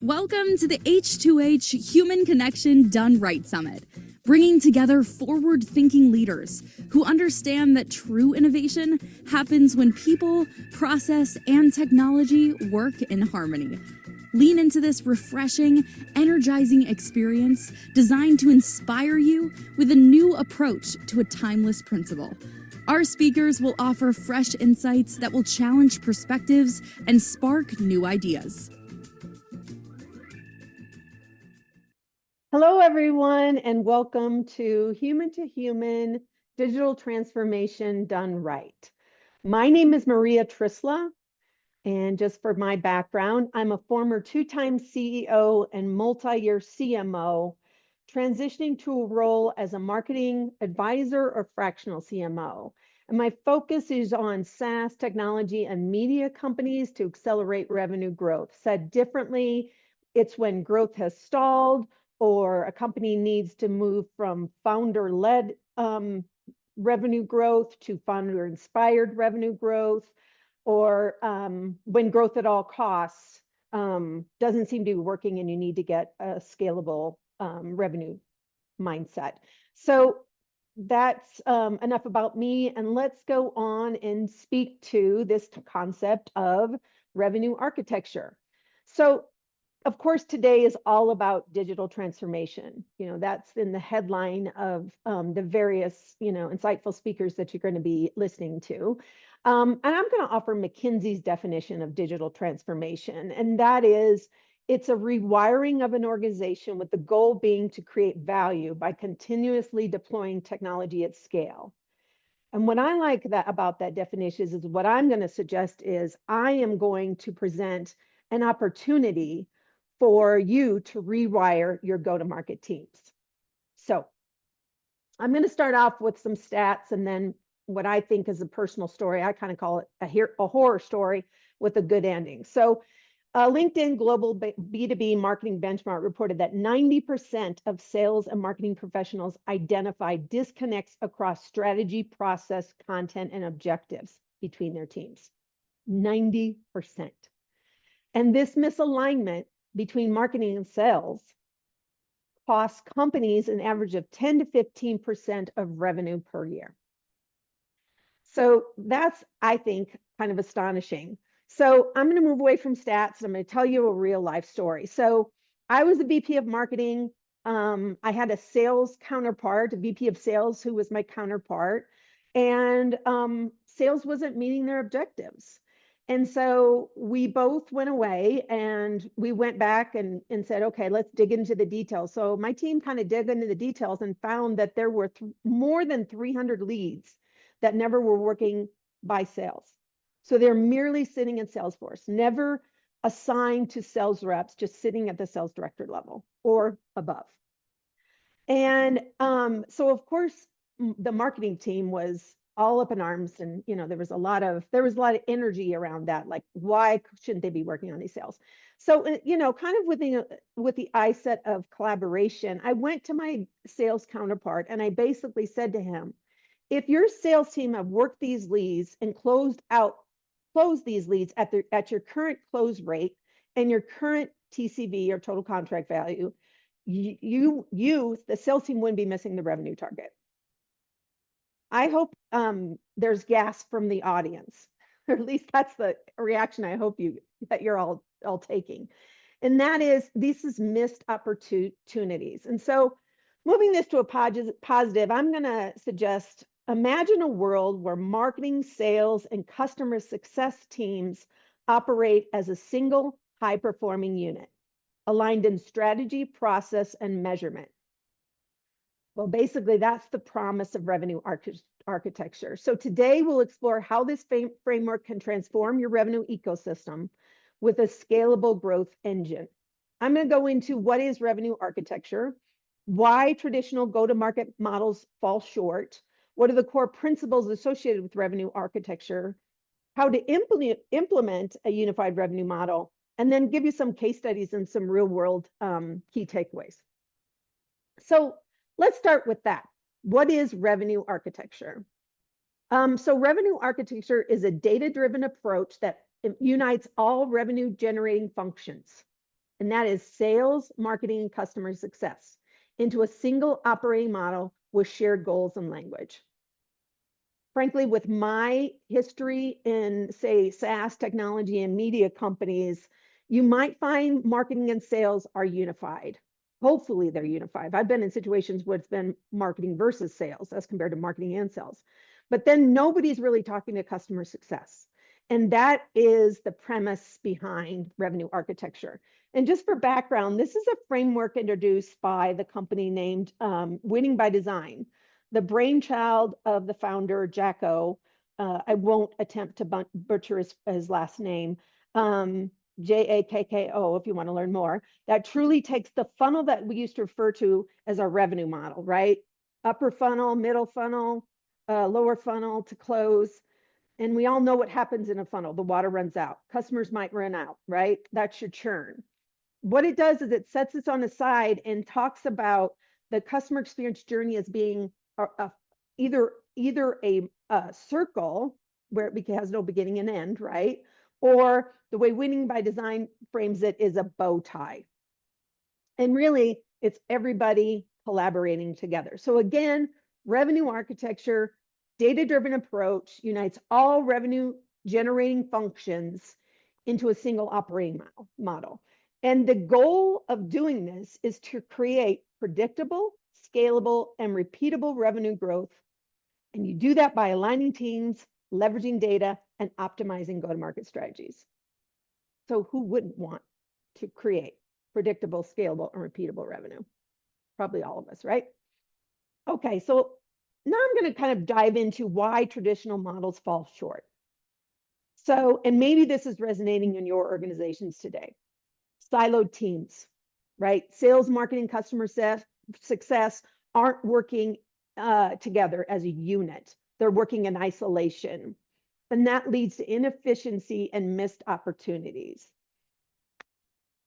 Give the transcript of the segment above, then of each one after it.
Welcome to the H2H Human Connection Done Right Summit, bringing together forward-thinking leaders who understand that true innovation happens when people, process, and technology work in harmony. Lean into this refreshing, energizing experience designed to inspire you with a new approach to a timeless principle. Our speakers will offer fresh insights that will challenge perspectives and spark new ideas. Hello, everyone, and welcome to Human Digital Transformation Done Right. My name is Maria Trysla, and just for my background, I'm a former two-time CEO and multi-year CMO, transitioning to a role as a marketing advisor or fractional CMO. And my focus is on SaaS technology and media companies to accelerate revenue growth. Said differently, it's when growth has stalled, or a company needs to move from founder-led revenue growth to founder-inspired revenue growth, or when growth at all costs doesn't seem to be working and you need to get a scalable revenue mindset. So that's enough about me, and let's go on and speak to this concept of revenue architecture. So of course, today is all about digital transformation. That's in the headline of the various, insightful speakers that you're going to be listening to. And I'm going to offer McKinsey's definition of digital transformation. And that is, it's a rewiring of an organization with the goal being to create value by continuously deploying technology at scale. And what I like about that definition is what I'm going to suggest is I am going to present an opportunity for you to rewire your go-to-market teams. So I'm going to start off with some stats and then what I think is a personal story. I kind of call it a horror story with a good ending. So LinkedIn Global B2B Marketing Benchmark reported that 90% of sales and marketing professionals identify disconnects across strategy, process, content, and objectives between their teams. 90%. And this misalignment between marketing and sales costs companies an average of 10 to 15% of revenue per year. So that's, I think, kind of astonishing. So I'm going to move away from stats. And I'm going to tell you a real life story. So I was a VP of marketing. I had a sales counterpart, a VP of sales who was my counterpart, and sales wasn't meeting their objectives. And so we both went away and we went back and said, okay, let's dig into the details. So my team kind of dug into the details and found that there were more than 300 leads that never were working by sales. So they're merely sitting in Salesforce, never assigned to sales reps, just sitting at the sales director level or above. And so of course, the marketing team was all up in arms, and there was a lot of energy around that, like, why shouldn't they be working on these sales? So kind of with the eye set of collaboration, I went to my sales counterpart and I basically said to him, if your sales team have worked these leads and closed these leads at your current close rate and your current TCV or total contract value, you the sales team wouldn't be missing the revenue target. I hope there's gas from the audience, or at least that's the reaction I hope that you're all taking. And that is, this is missed opportunities. And so moving this to a positive, I'm going to suggest, imagine a world where marketing, sales, and customer success teams operate as a single high-performing unit, aligned in strategy, process, and measurement. Well, basically, that's the promise of revenue architecture. So today we'll explore how this framework can transform your revenue ecosystem with a scalable growth engine. I'm going to go into what is revenue architecture, why traditional go-to-market models fall short, what are the core principles associated with revenue architecture, how to implement a unified revenue model, and then give you some case studies and some real-world key takeaways. So let's start with that. What is revenue architecture? So revenue architecture is a data-driven approach that unites all revenue-generating functions. and that is sales, marketing, and customer success into a single operating model with shared goals and language. Frankly, with my history in, say, SaaS technology and media companies, you might find marketing and sales are unified. Hopefully they're unified. I've been in situations where it's been marketing versus sales as compared to marketing and sales. But then nobody's really talking to customer success. And that is the premise behind revenue architecture. And just for background, this is a framework introduced by the company named Winning by Design, the brainchild of the founder, Jacko. I won't attempt to butcher his last name, Jakko, if you want to learn more. That truly takes the funnel that we used to refer to as our revenue model, right? Upper funnel, middle funnel, lower funnel to close. And we all know what happens in a funnel. The water runs out. Customers might run out, right? That's your churn. What it does is it sets this on the side and talks about the customer experience journey as being either a circle where it has no beginning and end, right? Or the way Winning by Design frames it is a bow tie. And really, it's everybody collaborating together. So again, revenue architecture, data-driven approach unites all revenue generating functions into a single operating model. And the goal of doing this is to create predictable, scalable, and repeatable revenue growth. And you do that by aligning teams, leveraging data, and optimizing go-to-market strategies. So who wouldn't want to create predictable, scalable, and repeatable revenue? Probably all of us, right? Okay, so now I'm going to kind of dive into why traditional models fall short. So, and maybe this is resonating in your organizations today. Siloed teams, right? Sales, marketing, customer success aren't working together as a unit. They're working in isolation. And that leads to inefficiency and missed opportunities.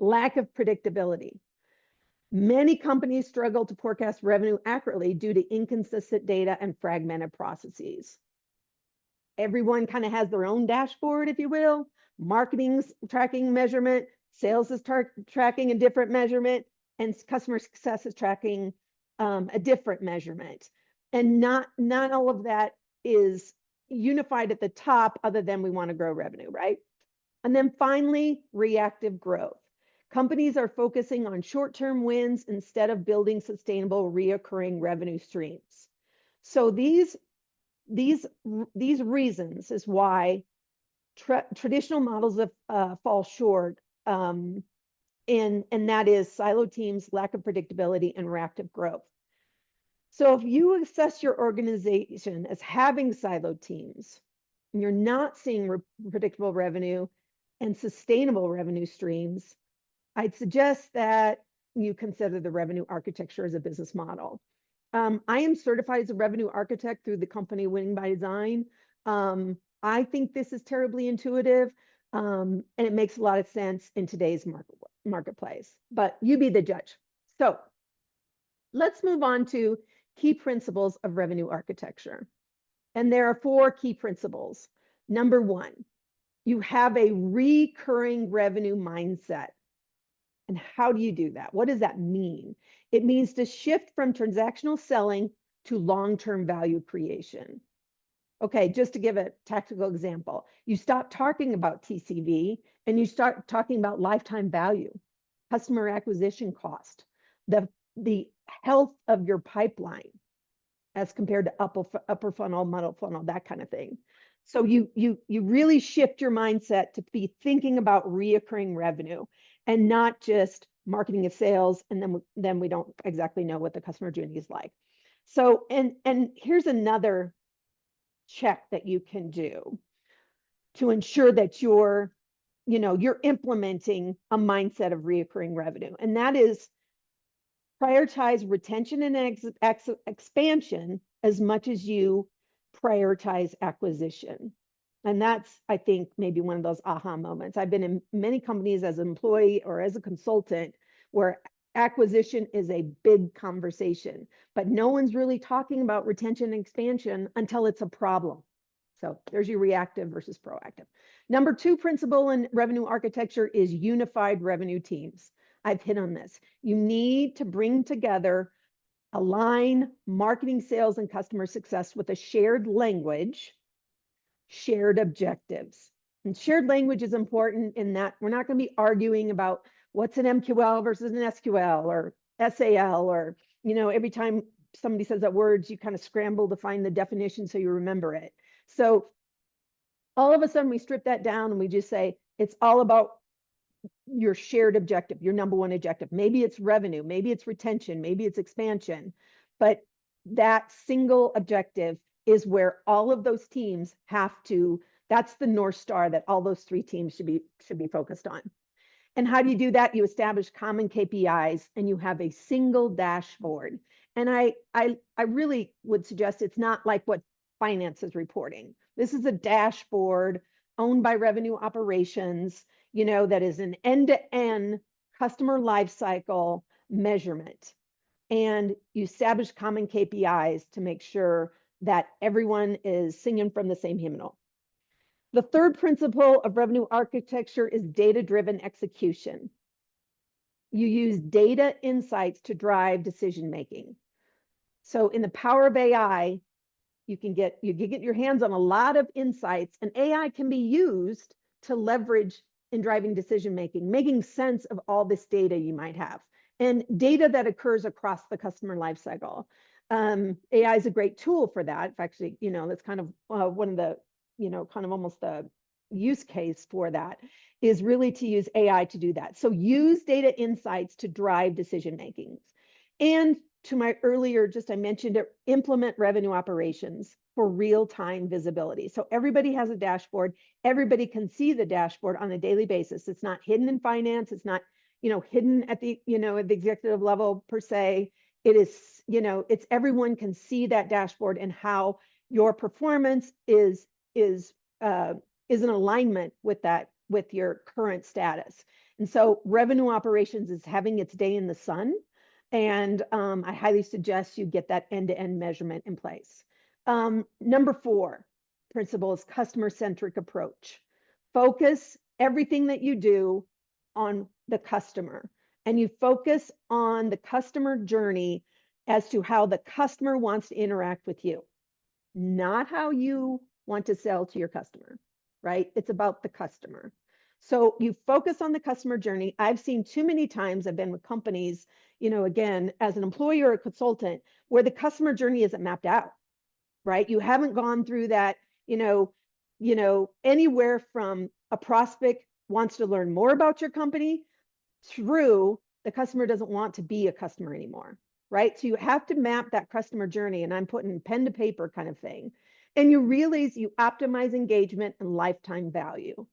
Lack of predictability. Many companies struggle to forecast revenue accurately due to inconsistent data and fragmented processes. Everyone kind of has their own dashboard, if you will. Marketing's tracking measurement, sales is tracking a different measurement, and customer success is tracking a different measurement. And not all of that is unified at the top, other than we want to grow revenue, right? And then finally, reactive growth. Companies are focusing on short-term wins instead of building sustainable, reoccurring revenue streams. So these reasons is why traditional models fall short, and that is siloed teams, lack of predictability, and reactive growth. So if you assess your organization as having siloed teams, and you're not seeing predictable revenue and sustainable revenue streams, I'd suggest that you consider the revenue architecture as a business model. I am certified as a revenue architect through the company Winning by Design. I think this is terribly intuitive, and it makes a lot of sense in today's marketplace, but you be the judge. So let's move on to key principles of revenue architecture. And there are 4 key principles. Number 1, you have a recurring revenue mindset. And how do you do that? What does that mean? It means to shift from transactional selling to long-term value creation. Okay, just to give a tactical example, you stop talking about TCV and you start talking about lifetime value, customer acquisition cost, the health of your pipeline as compared to upper funnel, middle funnel, that kind of thing. So you really shift your mindset to be thinking about reoccurring revenue and not just marketing and sales, and then we don't exactly know what the customer journey is like. So, and here's another check that you can do to ensure that you're implementing a mindset of reoccurring revenue, and that is prioritize retention and expansion as much as you prioritize acquisition. And that's, I think, maybe one of those aha moments. I've been in many companies as an employee or as a consultant where acquisition is a big conversation, but no one's really talking about retention and expansion until it's a problem. So there's your reactive versus proactive. Number 2 principle in revenue architecture is unified revenue teams. I've hit on this. You need to bring together, align marketing, sales, and customer success with a shared language, shared objectives. And shared language is important in that we're not going to be arguing about what's an MQL versus an SQL or SAL, or, every time somebody says that word, you kind of scramble to find the definition so you remember it. So all of a sudden we strip that down and we just say, it's all about your shared objective, your number one objective. Maybe it's revenue, maybe it's retention, maybe it's expansion, but that single objective is where all of those teams have to, that's the North Star that all those 3 teams should be focused on. And how do you do that? You establish common KPIs and you have a single dashboard. And I really would suggest it's not like what finance is reporting. This is a dashboard owned by revenue operations, that is an end-to-end customer lifecycle measurement. And you establish common KPIs to make sure that everyone is singing from the same hymnal. The third principle of revenue architecture is data-driven execution. You use data insights to drive decision-making. So in the power of AI, you can get your hands on a lot of insights, and AI can be used to leverage in driving decision-making, making sense of all this data you might have, and data that occurs across the customer lifecycle. AI is a great tool for that. Actually, that's kind of one of the, kind of almost the use case for that is really to use AI to do that. So use data insights to drive decision-making. And to my earlier, I mentioned it, implement revenue operations for real-time visibility. So everybody has a dashboard. Everybody can see the dashboard on a daily basis. It's not hidden in finance. It's not, hidden at the, at the executive level per se. It is, it's everyone can see that dashboard and how your performance is in alignment with that, with your current status. And so revenue operations is having its day in the sun. And I highly suggest you get that end-to-end measurement in place. Number 4 principle is customer-centric approach. Focus everything that you do on the customer, and you focus on the customer journey as to how the customer wants to interact with you, not how you want to sell to your customer, right? It's about the customer. So you focus on the customer journey. I've seen too many times, I've been with companies, again, as an employee or a consultant, where the customer journey isn't mapped out, right? You haven't gone through that, anywhere from a prospect wants to learn more about your company through the customer doesn't want to be a customer anymore, right? So you have to map that customer journey, and I'm putting pen to paper kind of thing. And you realize you optimize engagement and lifetime value.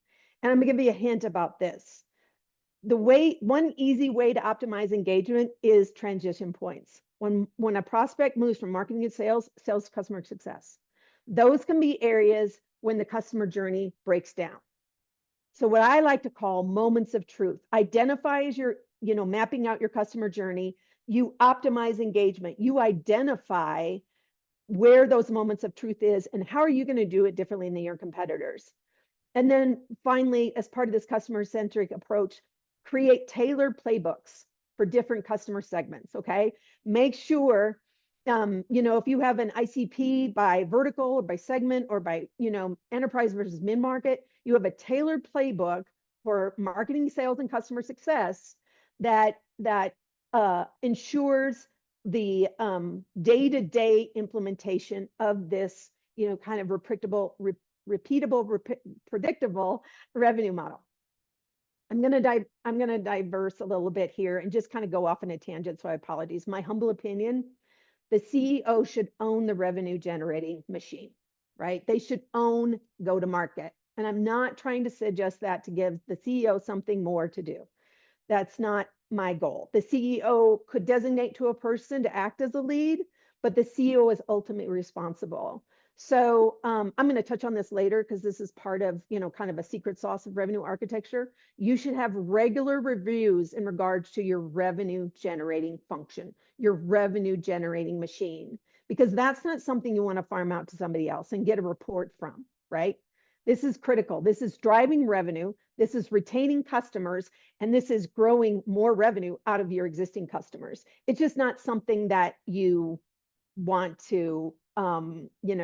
And I'm gonna give you a hint about this. One easy way to optimize engagement is transition points. When a prospect moves from marketing to sales to customer success, those can be areas when the customer journey breaks down. So what I like to call moments of truth. Identify as you're, mapping out your customer journey, you optimize engagement, you identify where those moments of truth is and how are you going to do it differently than your competitors. And then finally, as part of this customer-centric approach, create tailored playbooks for different customer segments, okay? Make sure, if you have an ICP by vertical or by segment or by, enterprise versus mid-market, you have a tailored playbook for marketing, sales, and customer success that ensures the day-to-day implementation of this, kind of repeatable, predictable revenue model. I'm going to diverse a little bit here and just kind of go off on a tangent, so I apologize. My humble opinion, the CEO should own the revenue generating machine, right? They should own go-to-market. And I'm not trying to suggest that to give the CEO something more to do. That's not my goal. The CEO could designate to a person to act as a lead, but the CEO is ultimately responsible. So I'm going to touch on this later because this is part of, kind of a secret sauce of revenue architecture. You should have regular reviews in regards to your revenue generating function, your revenue generating machine, because that's not something you want to farm out to somebody else and get a report from, right? This is critical. This is driving revenue. This is retaining customers, and this is growing more revenue out of your existing customers. It's just not something that you want to,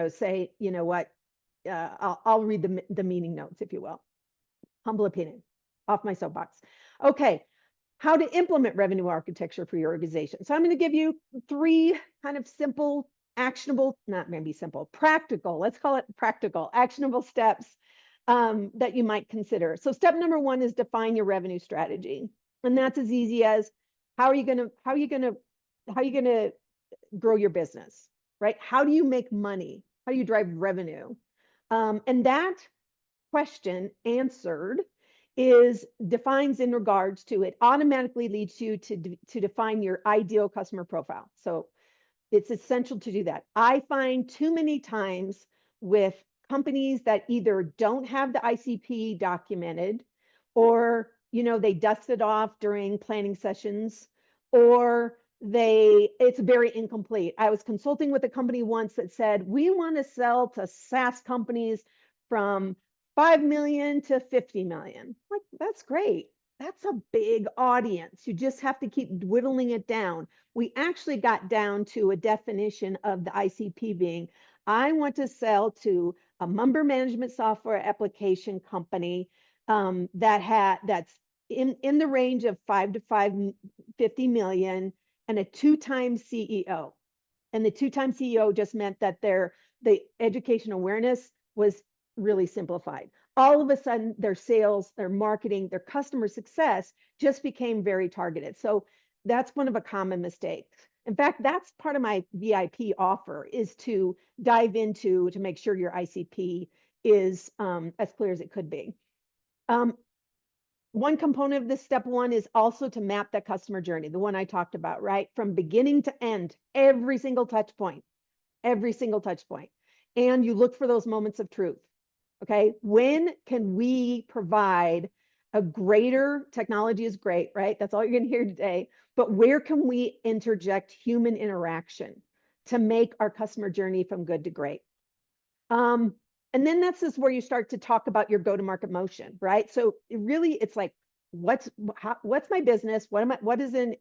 say, you know what, I'll read the meeting notes, if you will. Humble opinion, off my soapbox. Okay, how to implement revenue architecture for your organization. So I'm going to give you 3 kind of simple, actionable, not maybe simple, practical, let's call it practical, actionable steps that you might consider. So step number 1 is define your revenue strategy. And that's as easy as how are you going to grow your business, right? How do you make money? How do you drive revenue? And that question answered defines in regards to it automatically leads you to define your ideal customer profile. So it's essential to do that. I find too many times with companies that either don't have the ICP documented, or they dust it off during planning sessions, or it's very incomplete. I was consulting with a company once that said, we want to sell to SaaS companies from 5 million to 50 million. Like, that's great. That's a big audience. You just have to keep whittling it down. We actually got down to a definition of the ICP being, I want to sell to a member management software application company that's in the range of 5 to 550 million, and a 2-time CEO. And the 2-time CEO just meant that the education awareness was really simplified. All of a sudden, their sales, their marketing, their customer success just became very targeted. So that's one of a common mistake. In fact, that's part of my VIP offer, is to dive into to make sure your ICP is as clear as it could be. One component of this step 1 is also to map that customer journey, the one I talked about, right? From beginning to end, every single touch point. And you look for those moments of truth. Okay, when can we provide a greater, technology is great, right? That's all you're going to hear today. But where can we interject human interaction to make our customer journey from good to great? And then that's just where you start to talk about your go-to-market motion, right? So it's like, what's my business? Why does it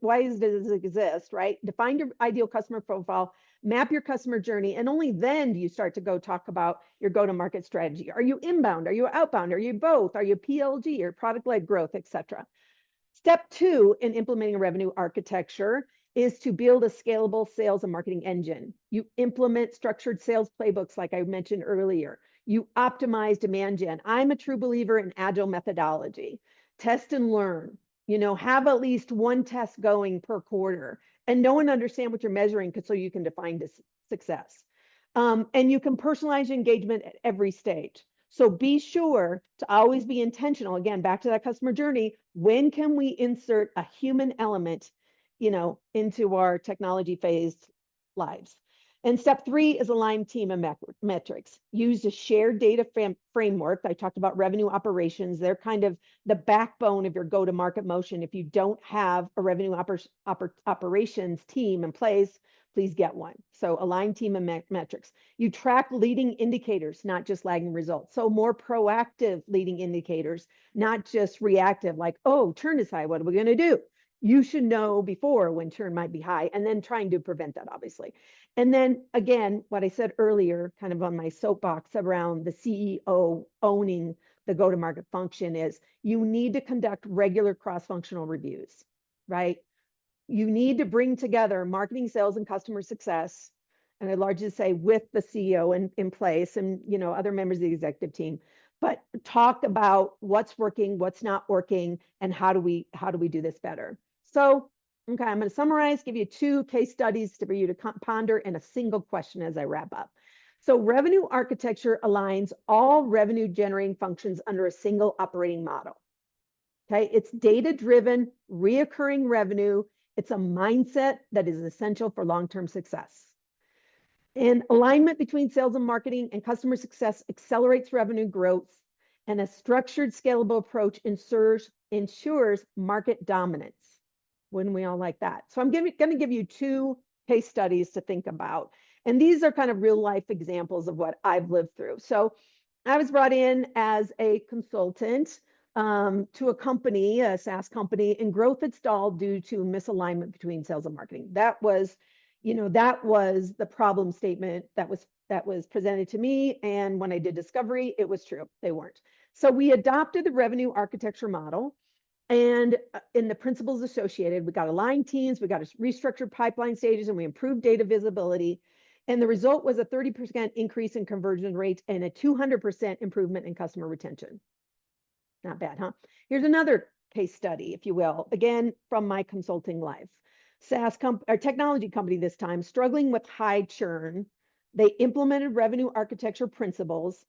exist, right? Define your ideal customer profile, map your customer journey, and only then do you start to go talk about your go-to-market strategy. Are you inbound? Are you outbound? Are you both? Are you PLG or product-led growth, etc.? Step 2 in implementing a revenue architecture is to build a scalable sales and marketing engine. You implement structured sales playbooks, like I mentioned earlier. You optimize demand gen. I'm a true believer in agile methodology. Test and learn. Have at least 1 test going per quarter, and know and understand what you're measuring so you can define this success. And you can personalize engagement at every stage. So be sure to always be intentional. Again, back to that customer journey. When can we insert a human element, into our technology phased lives? And step 3 is align team and metrics. Use a shared data framework. I talked about revenue operations. They're kind of the backbone of your go-to-market motion. If you don't have a revenue operations team in place, please get one. So align team and metrics. You track leading indicators, not just lagging results. So more proactive leading indicators, not just reactive, like, oh, churn is high. What are we going to do? You should know before when churn might be high, and then trying to prevent that, obviously. And then again, what I said earlier, kind of on my soapbox around the CEO owning the go-to-market function, is you need to conduct regular cross-functional reviews, right? You need to bring together marketing, sales, and customer success, and I'd largely say with the CEO in place, and other members of the executive team, but talk about what's working, what's not working, and how do we do this better. So, okay, I'm going to summarize, give you 2 case studies for you to ponder in a single question as I wrap up. So revenue architecture aligns all revenue generating functions under a single operating model. Okay, it's data-driven, reoccurring revenue. It's a mindset that is essential for long-term success. And alignment between sales and marketing and customer success accelerates revenue growth, and a structured, scalable approach ensures market dominance. Wouldn't we all like that? So I'm going to give you 2 case studies to think about. And these are kind of real life examples of what I've lived through. So I was brought in as a consultant to a company, a SaaS company, and growth had stalled due to misalignment between sales and marketing. That was the problem statement that was presented to me. And when I did discovery, it was true. They weren't. So we adopted the revenue architecture model. And in the principles associated, we got aligned teams, we got restructured pipeline stages, and we improved data visibility. And the result was a 30% increase in conversion rates and a 200% improvement in customer retention. Not bad, huh? Here's another case study, if you will, again, from my consulting life. Technology company this time, struggling with high churn. They implemented revenue architecture principles.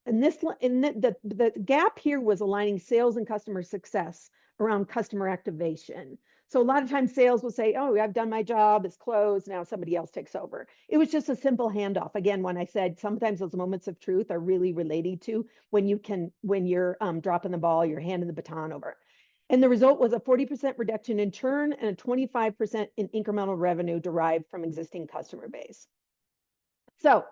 And the gap here was aligning sales and customer success around customer activation. So a lot of times sales will say, oh, I've done my job, it's closed, now somebody else takes over. It was just a simple handoff. Again, when I said sometimes those moments of truth are really related to when you're dropping the ball, you're handing the baton over. And the result was a 40% reduction in churn and a 25% in incremental revenue derived from existing customer base. So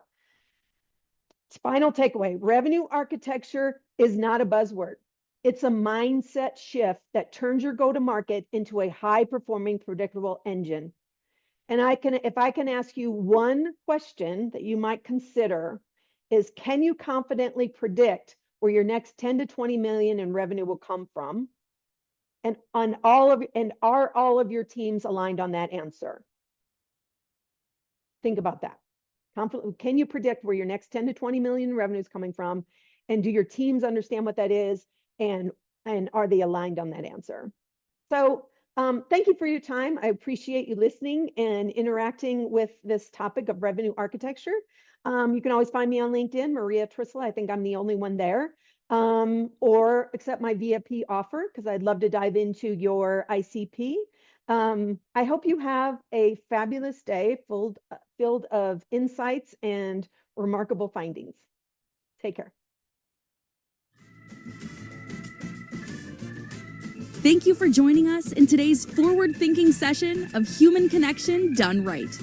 final takeaway, revenue architecture is not a buzzword. It's a mindset shift that turns your go-to-market into a high-performing, predictable engine. And if I can ask you one question that you might consider is, can you confidently predict where your next 10 to 20 million in revenue will come from? And are all of your teams aligned on that answer? Think about that. Can you predict where your next 10 to 20 million in revenue is coming from? And do your teams understand what that is? And are they aligned on that answer? So thank you for your time. I appreciate you listening and interacting with this topic of revenue architecture. You can always find me on LinkedIn, Maria Trysla. I think I'm the only one there. Or accept my VIP offer, because I'd love to dive into your ICP. I hope you have a fabulous day filled of insights and remarkable findings. Take care. Thank you for joining us in today's forward-thinking session of Human Connection Done Right.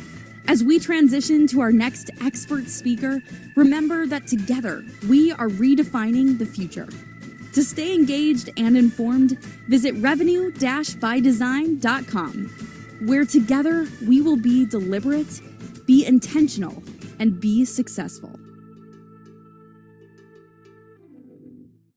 As we transition to our next expert speaker, remember that together we are redefining the future. To stay engaged and informed, visit revenue-bydesign.com, where together we will be deliberate, be intentional, and be successful.